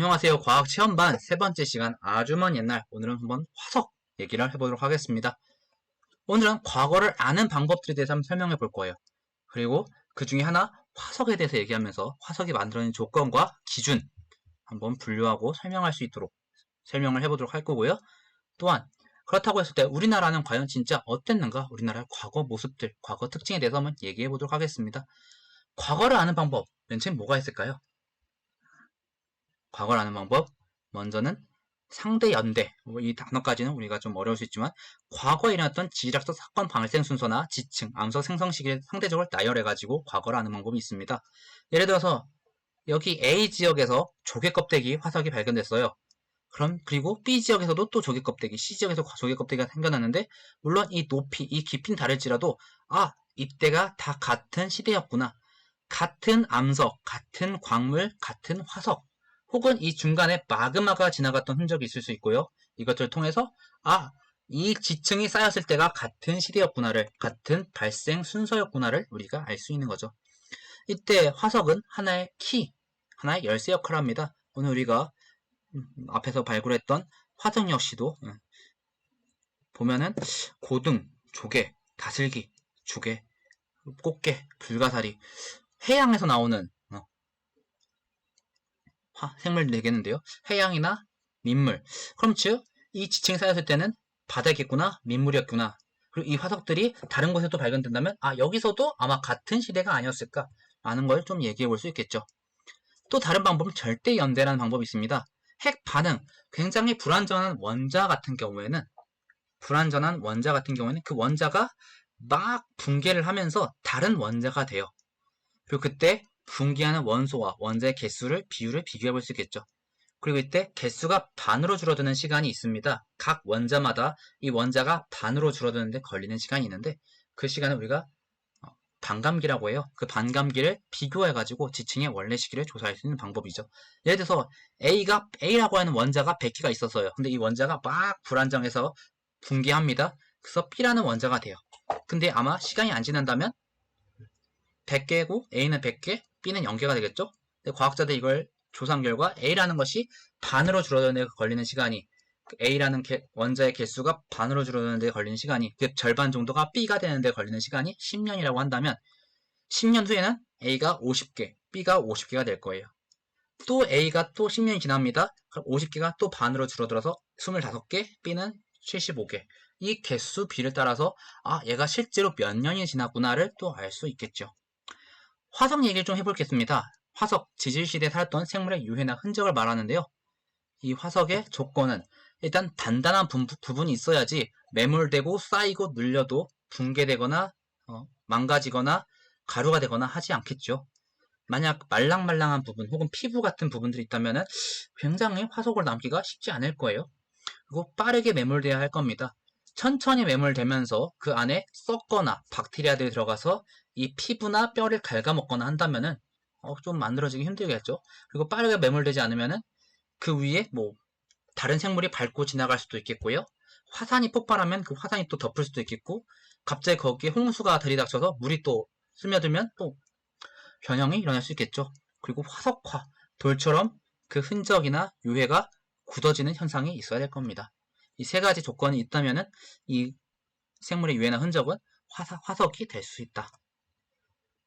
안녕하세요. 과학체험반 세 번째 시간 아주 먼 옛날, 오늘은 한번 화석 얘기를 해보도록 하겠습니다. 오늘은 과거를 아는 방법들에 대해서 한번 설명해 볼 거예요. 그리고 그 중에 하나 화석에 대해서 얘기하면서 화석이 만들어낸 조건과 기준 한번 분류하고 설명할 수 있도록 설명을 해보도록 할 거고요. 또한 그렇다고 했을 때 우리나라는 과연 진짜 어땠는가, 우리나라의 과거 모습들, 과거 특징에 대해서 한번 얘기해 보도록 하겠습니다. 과거를 아는 방법, 맨 처음 뭐가 있을까요? 과거를 아는 방법, 먼저는 상대 연대, 이 단어까지는 우리가 좀 어려울 수 있지만 과거에 일어났던 지질학적 사건 발생 순서나 지층, 암석 생성 시기를 상대적으로 나열해가지고 과거를 아는 방법이 있습니다. 예를 들어서 여기 A 지역에서 조개 껍데기 화석이 발견됐어요. 그리고 B 지역에서도 또 조개 껍데기, C 지역에서 조개 껍데기가 생겨났는데, 물론 이 높이, 이 깊이는 다를지라도 이때가 다 같은 시대였구나. 같은 암석, 같은 광물, 같은 화석, 혹은 이 중간에 마그마가 지나갔던 흔적이 있을 수 있고요. 이것들을 통해서 이 지층이 쌓였을 때가 같은 시대였구나를, 같은 발생 순서였구나를 우리가 알 수 있는 거죠. 이때 화석은 하나의 키, 하나의 열쇠 역할을 합니다. 오늘 우리가 앞에서 발굴했던 화석 역시도 보면은 고등, 조개, 다슬기, 조개, 꽃게, 불가사리, 해양에서 나오는 생물이 되겠는데요. 해양이나 민물. 그럼 즉, 이 지층이 쌓였을 때는 바다겠구나, 민물이었구나. 그리고 이 화석들이 다른 곳에도 발견된다면, 여기서도 아마 같은 시대가 아니었을까? 라는 걸 좀 얘기해 볼 수 있겠죠. 또 다른 방법은 절대 연대라는 방법이 있습니다. 핵 반응, 굉장히 불완전한 원자 같은 경우에는 그 원자가 막 붕괴를 하면서 다른 원자가 돼요. 그리고 그때 분기하는 원소와 원자의 비율을 비교해 볼 수 있겠죠. 그리고 이때 개수가 반으로 줄어드는 시간이 있습니다. 각 원자마다 이 원자가 반으로 줄어드는데 걸리는 시간이 있는데, 그 시간을 우리가 반감기라고 해요. 그 반감기를 비교해가지고 지층의 원래 시기를 조사할 수 있는 방법이죠. 예를 들어서 A라고 하는 원자가 100개가 있었어요. 근데 이 원자가 막 불안정해서 붕괴합니다. 그래서 B라는 원자가 돼요. 근데 아마 시간이 안 지난다면 100개고 A는 100개, B는 0개가 되겠죠? 근데 과학자들이 이걸 조사한 결과 A라는 것이 반으로 줄어드는 데 걸리는 시간이, A라는 원자의 개수가 반으로 줄어드는 데 걸리는 시간이, 그 절반 정도가 B가 되는 데 걸리는 시간이 10년이라고 한다면 10년 후에는 A가 50개, B가 50개가 될 거예요. 또 A가 또 10년이 지납니다. 그럼 50개가 또 반으로 줄어들어서 25개, B는 75개. 이 개수 비를 따라서 얘가 실제로 몇 년이 지났구나를 또 알 수 있겠죠. 화석 얘기를 좀 해보겠습니다. 화석, 지질시대에 살았던 생물의 유해나 흔적을 말하는데요. 이 화석의 조건은 일단 단단한 부분이 있어야지 매몰되고 쌓이고 눌려도 붕괴되거나 망가지거나 가루가 되거나 하지 않겠죠. 만약 말랑말랑한 부분 혹은 피부 같은 부분들이 있다면 굉장히 화석을 남기가 쉽지 않을 거예요. 그리고 빠르게 매몰돼야 할 겁니다. 천천히 매몰되면서 그 안에 썩거나 박테리아들이 들어가서 이 피부나 뼈를 갉아먹거나 한다면은 좀 만들어지기 힘들겠죠. 그리고 빠르게 매몰되지 않으면은 그 위에 다른 생물이 밟고 지나갈 수도 있겠고요. 화산이 폭발하면 그 화산이 또 덮을 수도 있겠고, 갑자기 거기에 홍수가 들이닥쳐서 물이 또 스며들면 또 변형이 일어날 수 있겠죠. 그리고 화석화, 돌처럼 그 흔적이나 유해가 굳어지는 현상이 있어야 될 겁니다. 이 세 가지 조건이 있다면은 이 생물의 유해나 흔적은 화석이 될 수 있다.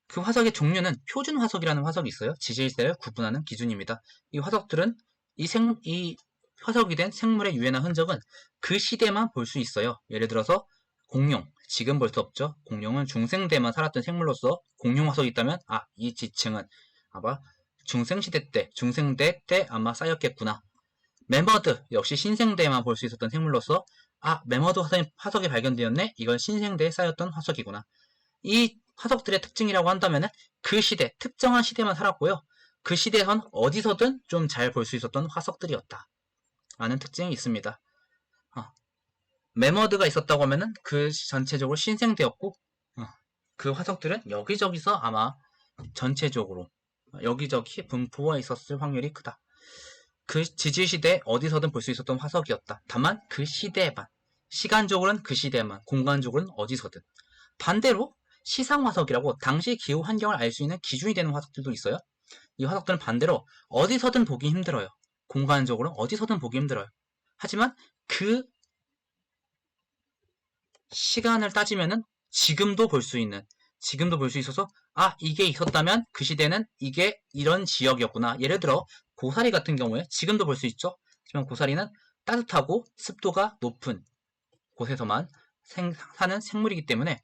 그 화석의 종류는 표준 화석이라는 화석이 있어요. 지질세를 구분하는 기준입니다. 이 화석들은 이 화석이 된 생물의 유해나 흔적은 그 시대만 볼 수 있어요. 예를 들어서 공룡, 지금 볼 수 없죠. 공룡은 중생대만 살았던 생물로서 공룡 화석이 있다면 이 지층은 아마 중생대 때 아마 쌓였겠구나. 매머드, 역시 신생대에만 볼 수 있었던 생물로서 매머드 화석이 발견되었네? 이건 신생대에 쌓였던 화석이구나. 이 화석들의 특징이라고 한다면 그 시대, 특정한 시대만 살았고요. 그 시대에선 어디서든 좀 잘 볼 수 있었던 화석들이었다 라는 특징이 있습니다. 매머드가 있었다고 하면은 그 전체적으로 신생되었고, 그 화석들은 여기저기서 아마 전체적으로 여기저기 분포해 있었을 확률이 크다. 그 지질시대에 어디서든 볼 수 있었던 화석이었다. 다만 그 시대에만, 시간적으로는 그 시대에만, 공간적으로는 어디서든. 반대로 시상화석이라고 당시 기후 환경을 알 수 있는 기준이 되는 화석들도 있어요. 이 화석들은 반대로 어디서든 보기 힘들어요. 공간적으로 어디서든 보기 힘들어요. 하지만 그 시간을 따지면은 지금도 볼 수 있어서 이게 있었다면 그 시대는 이게 이런 지역이었구나. 예를 들어 고사리 같은 경우에 지금도 볼 수 있죠. 하지만 고사리는 따뜻하고 습도가 높은 곳에서만 사는 생물이기 때문에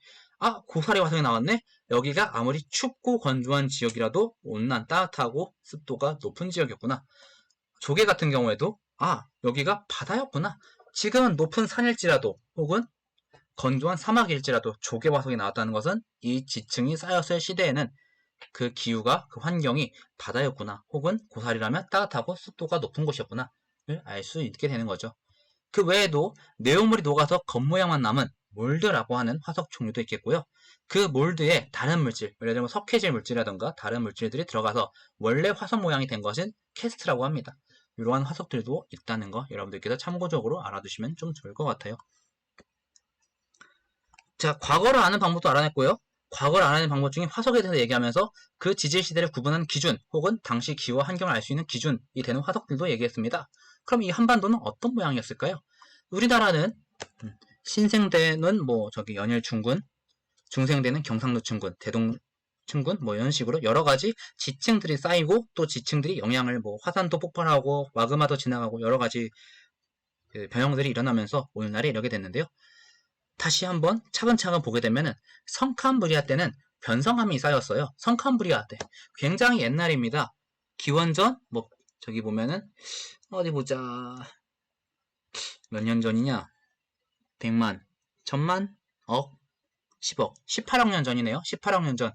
고사리 화석이 나왔네? 여기가 아무리 춥고 건조한 지역이라도 온난 따뜻하고 습도가 높은 지역이었구나. 조개 같은 경우에도 여기가 바다였구나. 지금은 높은 산일지라도 혹은 건조한 사막일지라도 조개 화석이 나왔다는 것은 이 지층이 쌓였을 시대에는 그 기후가 그 환경이 바다였구나 혹은 고사리라면 따뜻하고 습도가 높은 곳이었구나 를 알 수 있게 되는 거죠. 그 외에도 내용물이 녹아서 겉모양만 남은 몰드라고 하는 화석 종류도 있겠고요. 그 몰드에 다른 물질, 예를 들면 석회질 물질이라든가 다른 물질들이 들어가서 원래 화석 모양이 된 것은 캐스트라고 합니다. 이러한 화석들도 있다는 거 여러분들께서 참고적으로 알아두시면 좀 좋을 것 같아요. 자, 과거를 아는 방법도 알아냈고요. 과거를 알아내는 방법 중에 화석에 대해서 얘기하면서 그 지질 시대를 구분하는 기준 혹은 당시 기후와 환경을 알 수 있는 기준이 되는 화석들도 얘기했습니다. 그럼 이 한반도는 어떤 모양이었을까요? 우리나라는 신생대는 연일 중군, 중생대는 경상도 층군, 대동 층군 이런 식으로 여러 가지 지층들이 쌓이고 또 지층들이 영향을 화산도 폭발하고 마그마도 지나가고 여러 가지 변형들이 일어나면서 오늘날에 이렇게 됐는데요. 다시 한번 차근차근 보게 되면은 성캄브리아 때는 변성암이 쌓였어요. 성캄브리아 때 굉장히 옛날입니다. 기원전 저기 보면은 어디 보자 몇 년 전이냐 100만 1000만 억 10억 18억 년 전이네요. 18억 년 전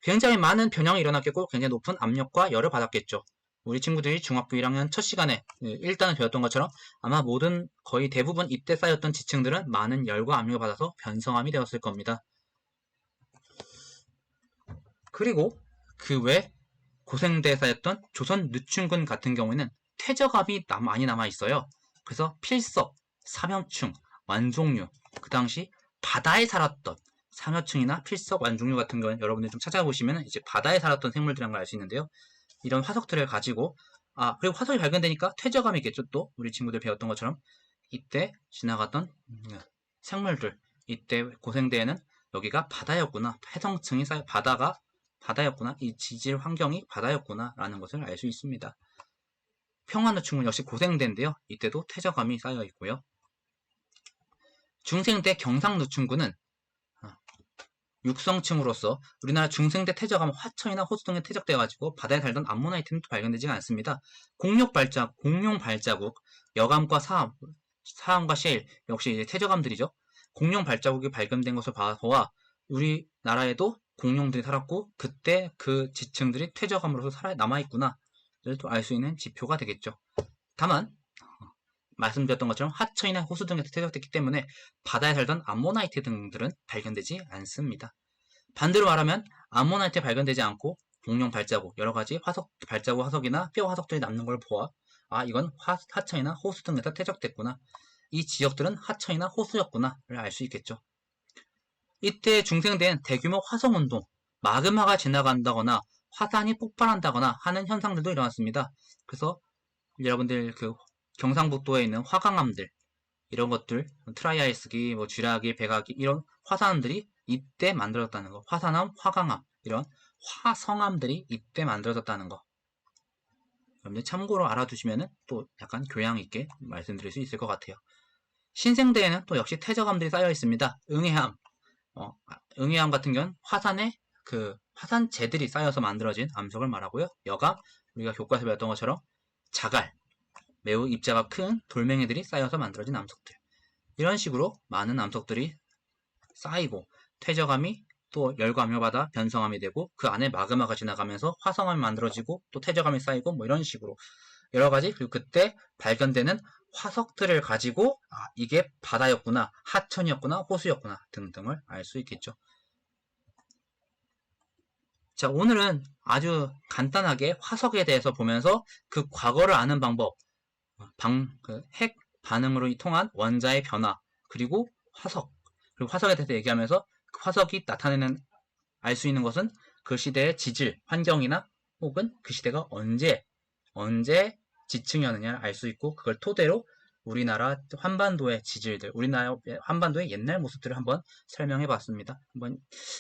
굉장히 많은 변형이 일어났겠고 굉장히 높은 압력과 열을 받았겠죠. 우리 친구들이 중학교 1학년 첫 시간에 1단을 배웠던 것처럼 아마 거의 대부분 이때 쌓였던 지층들은 많은 열과 압력을 받아서 변성암이 되었을 겁니다. 그리고 그 외 고생대에 쌓였던 조선 늦춘군 같은 경우에는 퇴적암이 많이 남아있어요. 그래서 필석, 삼엽충, 완종류, 그 당시 바다에 살았던 삼엽충이나 필석, 완종류 같은 경우는 여러분들이 좀 찾아보시면 이제 바다에 살았던 생물들이란 걸 알 수 있는데요. 이런 화석들을 가지고 그리고 화석이 발견되니까 퇴적암이 있겠죠. 또 우리 친구들 배웠던 것처럼 이때 지나갔던 생물들 이때 고생대에는 여기가 바다였구나. 해성층이 쌓여 바다였구나. 이 지질 환경이 바다였구나 라는 것을 알 수 있습니다. 평안노충은 역시 고생대인데요. 이때도 퇴적암이 쌓여 있고요. 중생대 경상노충군은 육성층으로서 우리나라 중생대 퇴적암은 화천이나 호수 등에 퇴적되어가지고 바다에 살던 암모나이트는 또발견되지가 않습니다. 공룡 발자국, 여감과 사암과 셰일 역시 이제 퇴적암들이죠. 공룡 발자국이 발견된 것을 봐서와 우리나라에도 공룡들이 살았고 그때 그 지층들이 퇴적암으로서 남아있구나 를 또 알 수 있는 지표가 되겠죠. 다만 말씀드렸던 것처럼 하천이나 호수 등에서 퇴적됐기 때문에 바다에 살던 암모나이트 등들은 발견되지 않습니다. 반대로 말하면 암모나이트 발견되지 않고 공룡 발자국, 여러가지 발자국 화석이나 뼈 화석들이 남는 걸 보아 이건 하천이나 호수 등에서 퇴적됐구나. 이 지역들은 하천이나 호수였구나를 알 수 있겠죠. 이때 중생된 대규모 화성운동, 마그마가 지나간다거나 화산이 폭발한다거나 하는 현상들도 일어났습니다. 그래서 여러분들 경상북도에 있는 화강암들 이런 것들 트라이아이스기, 쥐라기, 백아기 이런 화산암들이 이때 만들어졌다는 거. 화산암, 화강암 이런 화성암들이 이때 만들어졌다는 거. 여러분들 참고로 알아두시면 또 약간 교양 있게 말씀드릴 수 있을 것 같아요. 신생대에는 또 역시 퇴적암들이 쌓여 있습니다. 응해암, 응해암 같은 경우는 화산에 화산재들이 쌓여서 만들어진 암석을 말하고요. 여감, 우리가 교과에서 배웠던 것처럼 자갈, 매우 입자가 큰 돌멩이들이 쌓여서 만들어진 암석들. 이런 식으로 많은 암석들이 쌓이고 퇴적암이 또 열과 압력을 받아 변성암이 되고 그 안에 마그마가 지나가면서 화성암이 만들어지고 또 퇴적암이 쌓이고 이런 식으로 여러가지 그리고 그때 발견되는 화석들을 가지고 이게 바다였구나, 하천이었구나, 호수였구나 등등을 알 수 있겠죠. 자, 오늘은 아주 간단하게 화석에 대해서 보면서 그 과거를 아는 방법, 핵 반응으로 통한 원자의 변화, 그리고 화석에 대해서 얘기하면서 그 화석이 나타내는 알 수 있는 것은 그 시대의 지질, 환경이나 혹은 그 시대가 언제 지층이었느냐를 알 수 있고 그걸 토대로 우리나라 한반도의 지질들, 우리나라 한반도의 옛날 모습들을 한번 설명해 봤습니다. 한번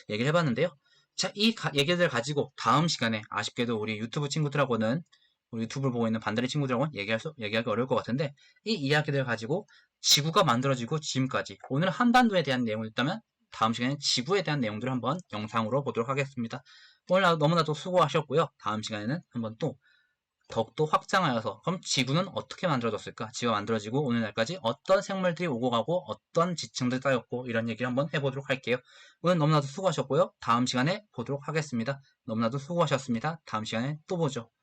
얘기를 해봤는데요. 자, 이 얘기들 가지고 다음 시간에 아쉽게도 우리 유튜브 친구들하고는 우리 유튜브를 보고 있는 반다리 친구들하고는 얘기하기 어려울 것 같은데 이 이야기들 가지고 지구가 만들어지고 지금까지 오늘 한반도에 대한 내용을 있다면 다음 시간에 지구에 대한 내용들을 한번 영상으로 보도록 하겠습니다. 오늘 너무나도 수고하셨고요. 다음 시간에는 한번 또 더욱더 확장하여서 그럼 지구는 어떻게 만들어졌을까? 지구가 만들어지고 오늘날까지 어떤 생물들이 오고 가고 어떤 지층들이 쌓였고 이런 얘기를 한번 해보도록 할게요. 오늘 너무나도 수고하셨고요. 다음 시간에 보도록 하겠습니다. 너무나도 수고하셨습니다. 다음 시간에 또 보죠.